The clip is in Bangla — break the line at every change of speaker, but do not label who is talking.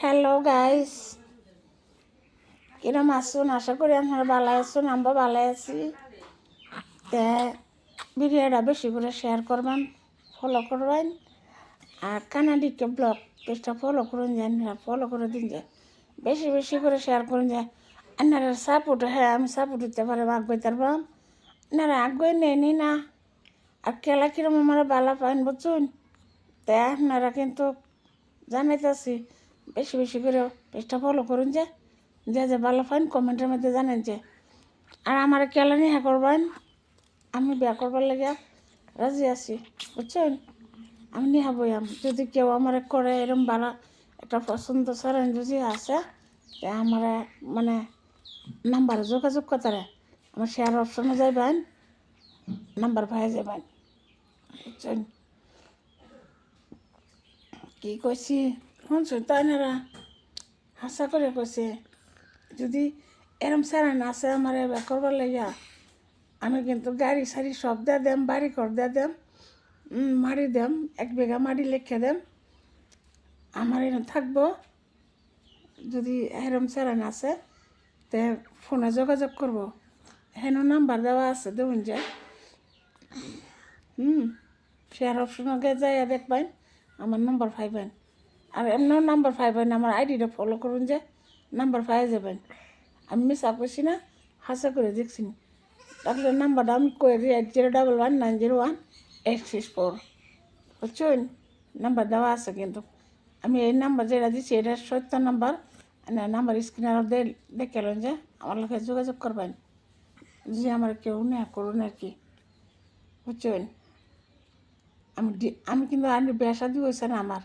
হ্যালো গাইস, কিরম আসুন? আশা করি আপনারা ভালো আছেন, আমরা ভালো আছি। তে ভিডিওটা বেশি করে শেয়ার করবেন, ফলো করবেন। আর কানাডিকে ব্লগ পেজটা ফলো করুন, যে ফলো করে দিন, যে বেশি বেশি করে শেয়ার করুন, যে আপনারা সাপোর্ট। হ্যাঁ, আমি সাপোর্ট দিতে পারি, আগ্রহ তারবাম আপনারা আগ্রহ নেয়নি না। আর খেলা কিরম আমার ভালো পাইন বুঝুন। তাই আপনারা কিন্তু জানাইতেছি, বেশি বেশি করে পেজটা ফলো করুন, যে যে যে ভালো পাইন কমেন্টের মধ্যে জানেন যে। আর আমার কেলা নিহা করবেন, আমি বিয়া করবার লেগে রাজি আছি বুঝছেন। আমি নিহা বইয়াম, যদি কেউ আমার করে এরম ভালো একটা পছন্দ সারেন যদি আছে, তাই আমার মানে নাম্বারে যোগাযোগ করতে আমার শেয়ার অপশনে যাইবেন, নাম্বার পাই যাবেন বুঝছেন। কি কইছি শুনছেন তাই না? হাসা করে কইছে, যদি এরম সারান আছে আমার বিয়া করবার লেগে, আমি কিন্তু গাড়ি সারি সব দিয়ে দেম, বাড়ি ঘর দিয়ে দেম, মারি দেম, 1 বিঘা মাটি লিখে দেম, আমার এখানে থাকবো। যদি এরম সারান আছে তে ফোনে যোগাযোগ করবো, হেন নাম্বার দেওয়া আছে, দেখুন যে শেয়ার অপশনে যাইয়া দেখবেন, আমার নাম্বার পাইবেন। আর এমনিও নাম্বার পাইবেন, আমার আইডিটা ফলো করুন, যে নাম্বার পাই যাবেন। আমি মিশা করছি না, হাসা করে দেখছি না। তাহলে নাম্বারটা আমি কয়ে দিই, 8011901864 বুঝছেন। নাম্বার দেওয়া আছে কিন্তু। আমি এই নাম্বার যেটা দিচ্ছি এটা সত্য নাম্বার। নাম্বার স্ক্রিনার দেখলেন, যে আমার লোকে যোগাযোগ করবেন, যে আমার কেউ নেই করুন আর কি বুঝছেন। আমি কিন্তু আনি বেসা দিয়ে হয়েছে না আমার,